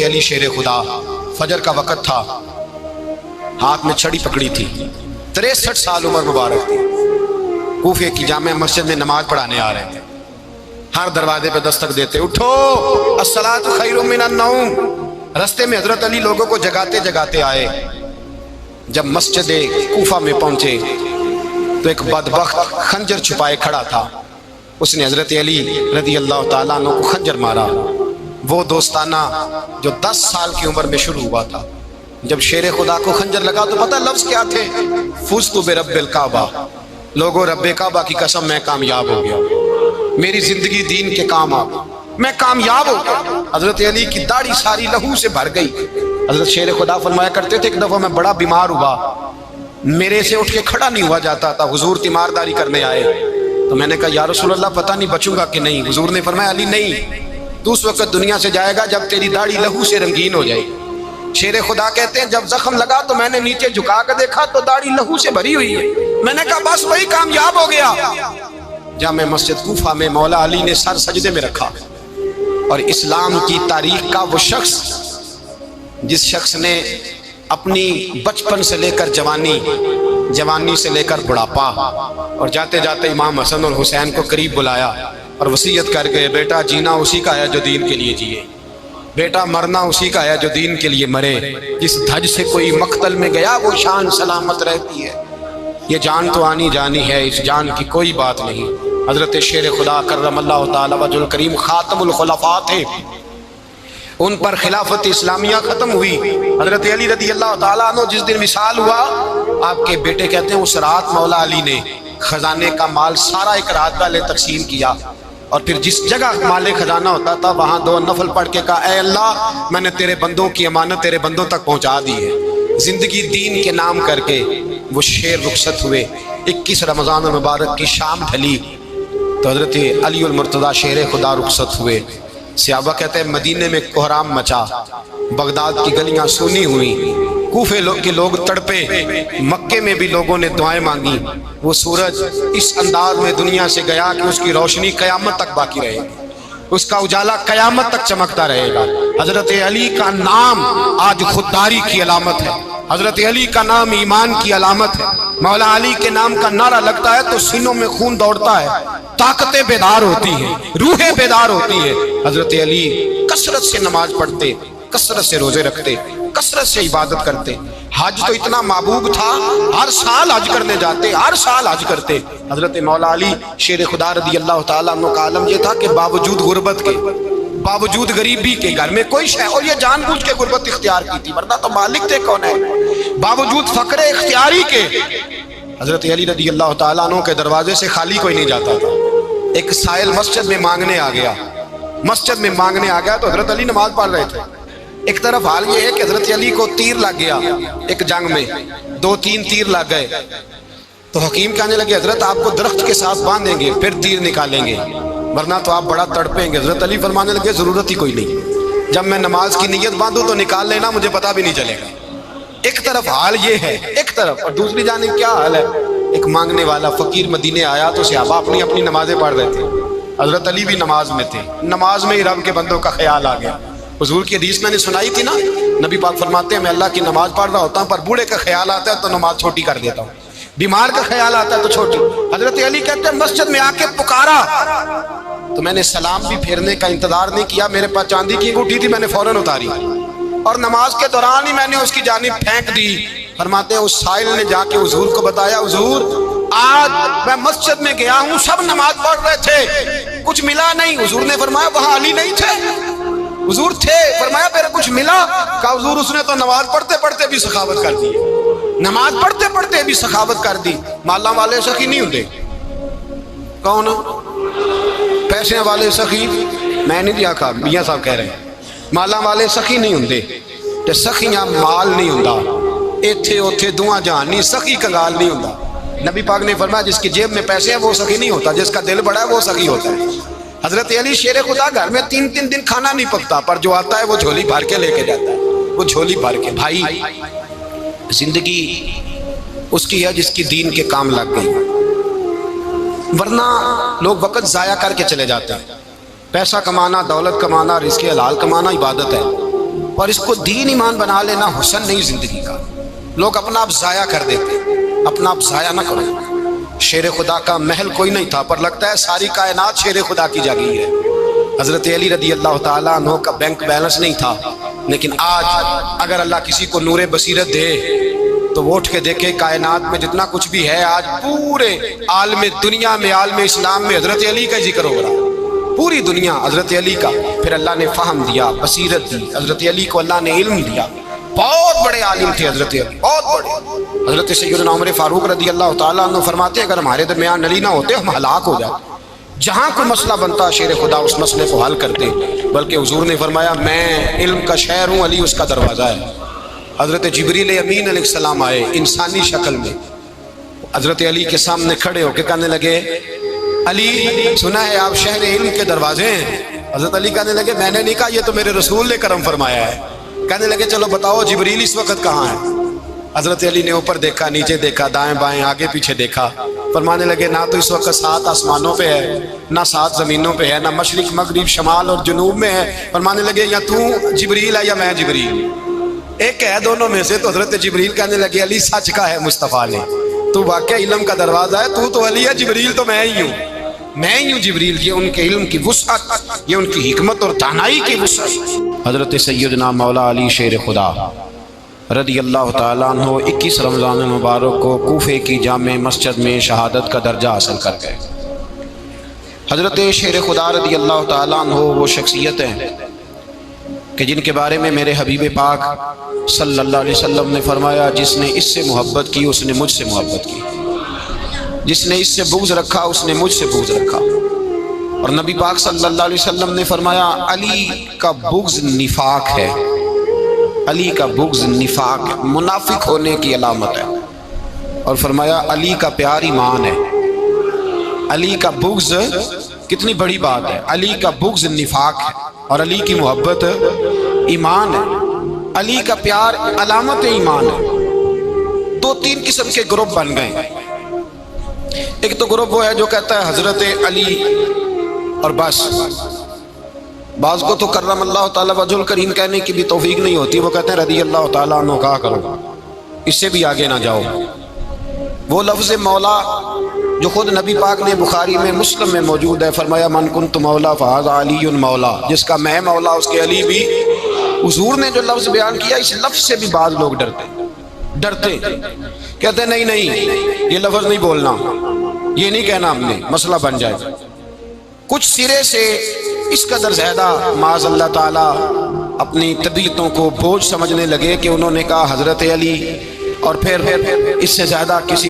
علی شیر خدا، فجر کا وقت تھا، ہاتھ میں چھڑی پکڑی تھی، 63 سال عمر مبارک تھی، کوفے کی جامع مسجد میں نماز پڑھانے آ رہے تھے۔ ہر دروازے پہ دستک دیتے، اٹھو الصلاۃ خیر من النوم۔ رستے میں حضرت علی لوگوں کو جگاتے جگاتے آئے۔ جب مسجد کوفہ میں پہنچے تو ایک بدبخت خنجر چھپائے کھڑا تھا، اس نے حضرت علی رضی اللہ تعالیٰ عنہ کو خنجر مارا۔ وہ دوستانہ جو 10 سال کی عمر میں شروع ہوا تھا، جب شیر خدا کو خنجر لگا تو پتہ لفظ کیا تھے؟ فزت برب الکعبہ، لوگوں رب کعبہ کی قسم میں کامیاب ہو گیا، میری زندگی دین کے کام آ، میں کامیاب ہو گیا۔ حضرت علی کی داڑھی ساری لہو سے بھر گئی۔ حضرت شیر خدا فرمایا کرتے تھے، ایک دفعہ میں بڑا بیمار ہوا، میرے سے اٹھ کے کھڑا نہیں ہوا جاتا تھا، حضور تیمارداری کرنے آئے تو میں نے کہا یا رسول اللہ پتہ نہیں بچوں گا کہ نہیں۔ حضور نے فرمایا علی نہیں، تو اس وقت دنیا سے جائے گا جب تیری داڑھی لہو سے رنگین ہو جائے۔ شیر خدا کہتے ہیں جب زخم لگا تو میں نے نیچے جھکا کر دیکھا تو داڑھی لہو سے بھری ہوئی ہے، میں نے کہا بس وہی کامیاب ہو گیا۔ جامع مسجد کوفہ میں مولا علی نے سر سجدے میں رکھا، اور اسلام کی تاریخ کا وہ شخص جس شخص نے اپنی بچپن سے لے کر جوانی، جوانی سے لے کر بڑھاپا، اور جاتے جاتے امام حسن اور حسین کو قریب بلایا اور وصیت کر گئے، بیٹا جینا اسی کا ہے جو دین کے لیے جیے، بیٹا مرنا اسی کا ہے جو دین کے لیے مرے، جس دھج سے کوئی مقتل میں گیا وہ شان سلامت رہتی ہے، یہ جان تو آنی جانی ہے، اس جان کی کوئی بات نہیں۔ حضرت شیر خدا کرم اللہ تعالی وجہ الکریم خاتم الخلفاء تھے، ان پر خلافت اسلامیہ ختم ہوئی۔ حضرت علی رضی اللہ تعالیٰ عنہ جس دن وصال ہوا، آپ کے بیٹے کہتے ہیں اس رات مولا علی نے خزانے کا مال سارا ایک رات پہلے تقسیم کیا، اور پھر جس جگہ مال خزانہ ہوتا تھا وہاں 2 نفل پڑھ کے کہا اے اللہ میں نے تیرے بندوں کی امانت تیرے بندوں تک پہنچا دی ہے۔ زندگی دین کے نام کر کے وہ شیر رخصت ہوئے۔ 21 رمضان المبارک کی شام ڈھلی تو حضرت علی المرتضیٰ شیر خدا رخصت ہوئے۔ صحابہ کہتے ہیں مدینے میں کوہرام مچا، بغداد کی گلیاں سونی ہوئیں، کوفے کے لوگ تڑپے، مکے میں بھی لوگوں نے دعائیں مانگی۔ وہ سورج اس انداز میں دنیا سے گیا کہ اس کی روشنی قیامت تک باقی رہے گی، اس کا اجالا قیامت تک چمکتا رہے گا۔ حضرت علی کا نام آج خودداری کی علامت ہے، حضرت علی کا نام ایمان کی علامت ہے۔ مولا علی کے نام کا نعرہ لگتا ہے تو سینوں میں خون دوڑتا ہے، طاقتیں بیدار ہوتی ہیں، روحیں بیدار ہوتی ہیں۔ حضرت علی کثرت سے نماز پڑھتے، کثرت سے روزے رکھتے، کثرت سے عبادت کرتے۔ حج تو اتنا محبوب تھا، ہر سال حج کرنے جاتے، ہر سال حج کرتے۔ حضرت مولا علی شیر خدا رضی اللہ تعالیٰ عنہ کا عالم یہ تھا کہ باوجود غربت کے، باوجود غریبی کے، گھر میں کوئی شے، اور یہ جان بوجھ کے غربت اختیار کی تھی ورنہ تو مالک تھے کون ہے، باوجود فقر اختیاری کے حضرت علی رضی اللہ تعالیٰ عنہ کے دروازے سے خالی کوئی نہیں جاتا تھا۔ ایک سائل مسجد میں مانگنے آ گیا، مسجد میں مانگنے آ گیا تو حضرت علی نماز پڑھ رہے تھے۔ ایک طرف حال یہ ہے کہ حضرت علی کو تیر لگ گیا، ایک جنگ میں 2-3 تیر لگ گئے تو حکیم کہنے لگے حضرت آپ کو درخت کے ساتھ باندھیں گے پھر تیر نکالیں گے ورنہ تو آپ بڑا تڑپیں گے۔ حضرت علی فرمانے لگے ضرورت ہی کوئی نہیں، جب میں نماز کی نیت باندھوں تو نکال لینا، مجھے پتہ بھی نہیں چلے گا۔ ایک طرف حال یہ ہے، ایک طرف، اور دوسری جانب کیا حال ہے؟ ایک مانگنے والا فقیر مدینے آیا تو صحابہ اپنی اپنی نمازیں پڑھ رہے تھے، حضرت علی بھی نماز میں تھے، نماز میں ہی رب کے بندوں کا خیال آ گیا۔ حضور کی حدیث میں نے سنائی تھی نا، نبی پاک فرماتے ہیں میں اللہ کی نماز پڑھ رہا ہوتا ہوں پر بوڑھے کا خیال آتا ہے تو نماز چھوٹی کر دیتا ہوں، بیمار کا خیال آتا ہے تو چھوٹی۔ حضرت علی کہتے ہیں مسجد میں آ کے پکارا تو میں نے سلام بھی پھیرنے کا انتظار نہیں کیا، میرے پاس چاندی کی انگوٹھی تھی، میں نے فوراً اتاری اور نماز کے دوران ہی میں نے اس کی جانب پھینک دی۔ فرماتے ہیں اس سائل نے جا کے حضور کو بتایا حضور آج میں مسجد میں گیا ہوں، سب نماز پڑھ رہے تھے، کچھ ملا نہیں۔ حضور نے فرمایا وہاں علی نہیں تھے؟ حضور تھے۔ فرمایا پھر کچھ ملا؟ کہا حضور اس نے تو نماز پڑھتے پڑھتے بھی سخاوت کر دی، نماز پڑھتے پڑھتے بھی سخاوت کر دی۔ مالا والے سخی نہیں ہوتے، کون پیسے والے سخی؟ میں نہیں دیا، کہا میاں صاحب کہہ رہے ہیں مالا والے سخی نہیں ہوندے، تے سخیاں مال نہیں ہوندا، ایتھے اوتھے دعا جہان نہیں، سخی کنگال نہیں ہوندا۔ نبی پاک نے فرمایا جس کی جیب میں پیسے ہیں وہ سخی نہیں ہوتا، جس کا دل بڑا ہے وہ سخی ہوتا ہے۔ حضرت علی شیر خدا گھر میں 3 دن کھانا نہیں پکتا پر جو آتا ہے وہ جھولی بھر کے لے کے جاتا ہے، وہ جھولی بھر کے۔ بھائی زندگی اس کی ہے جس کی دین کے کام لگ گئی، ورنہ لوگ وقت ضائع کر کے چلے جاتے ہیں۔ پیسہ کمانا، دولت کمانا، رزق حلال کمانا عبادت ہے، اور اس کو دین ایمان بنا لینا حسن نہیں زندگی کا. لوگ اپنا آپ ضائع کر دیتے. اپنا آپ ضائع نہ کرو. شیر خدا کا محل کوئی نہیں تھا، پر لگتا ہے ساری کائنات شیر خدا کی جاگیر ہے. حضرت علی رضی اللہ تعالیٰ عنہ کا بینک بیلنس نہیں تھا، لیکن آج اگر اللہ کسی کو نور بصیرت دے تو وہ اٹھ کے دیکھے کائنات میں جتنا کچھ بھی ہے آج پورے عالم دنیا میں، عالم اسلام میں حضرت علی کا ذکر ہو رہا. پوری دنیا حضرت علی کا. پھر اللہ نے فہم دیا، بصیرت دی. حضرت علی کو اللہ نے علم دیا. بہت بڑے عالم تھے حضرت علی، بہت بڑے. حضرت سیدنا عمر فاروق رضی اللہ تعالیٰ عنہ فرماتے ہیں اگر ہمارے درمیان علی نہ ہوتے ہم ہلاک ہو جاتے. جہاں کوئی مسئلہ بنتا شیر خدا اس مسئلے کو حل کرتے. بلکہ حضور نے فرمایا میں علم کا شہر ہوں، علی اس کا دروازہ ہے. حضرت جبریل امین علیہ السلام آئے انسانی شکل میں، حضرت علی کے سامنے کھڑے ہو کے کہنے لگے علی سنا ہے آپ شہر علم کے دروازے ہیں. حضرت علی کہنے لگے میں نے نہیں کہا، یہ تو میرے رسول نے کرم فرمایا ہے. کہنے لگے چلو بتاؤ جبریل اس وقت کہاں ہے. حضرت علی نے اوپر دیکھا، نیچے دیکھا، دائیں بائیں آگے پیچھے دیکھا. فرمانے لگے نہ تو اس وقت 7 آسمانوں پہ ہے، نہ 7 زمینوں پہ ہے، نہ مشرق مغرب شمال اور جنوب میں ہے. فرمانے لگے یا تو جبریل ہے یا میں جبریل، ایک ہے دونوں میں سے. تو حضرت جبریل کہنے لگے علی سچ کا ہے مصطفیٰ نے، تو واقعہ علم کا دروازہ ہے. تو علی ہے، جبریل تو میں ہی ہوں، میں ہی ہوں جبریل. یہ ان کے علم کی وسعت، یہ ان کی حکمت اور دانائی کی وسعت. حضرت سیدنا مولا علی شیر خدا رضی اللہ تعالیٰ عنہ 21 رمضان المبارک کو کوفے کی جامع مسجد میں شہادت کا درجہ حاصل کر گئے. حضرت شیر خدا رضی اللہ تعالیٰ عنہ وہ شخصیت ہیں کہ جن کے بارے میں میرے حبیب پاک صلی اللہ علیہ وسلم نے فرمایا جس نے اس سے محبت کی اس نے مجھ سے محبت کی، جس نے اس سے بغض رکھا اس نے مجھ سے بغض رکھا. اور نبی پاک صلی اللہ علیہ وسلم نے فرمایا علی کا بغض نفاق ہے، علی کا بغض نفاق ہے، منافق ہونے کی علامت ہے. اور فرمایا علی کا پیار ایمان ہے. علی کا بغض کتنی بڑی بات ہے. علی کا بغض نفاق ہے اور علی کی محبت ایمان ہے. علی کا پیار علامت ایمان ہے. 2-3 قسم کے گروپ بن گئے. ایک تو گروپ وہ ہے جو کہتا ہے حضرت علی اور بس. بعض کو تو کرم اللہ تعالیٰ وجہ الکریم کہنے کی بھی توفیق نہیں ہوتی، وہ کہتے ہیں رضی اللہ تعالیٰ عنہ کہا کرو، اس سے بھی آگے نہ جاؤ. وہ لفظ مولا جو خود نبی پاک نے بخاری میں مسلم میں موجود ہے، فرمایا من کنت مولا فہذا علی مولا، جس کا میں مولا اس کے علی بھی. حضور نے جو لفظ بیان کیا اس لفظ سے بھی بعض لوگ ڈرتے کہتے ہیں نہیں یہ لفظ نہیں بولنا، یہ نہیں کہنا ہم نے، مسئلہ بن جائے. کچھ سرے سے اس قدر زیادہ معاذ اللہ تعالیٰ اپنی طبیعتوں کو بوجھ سمجھنے لگے کہ انہوں نے کہا حضرت علی، اور پھر اس سے زیادہ کسی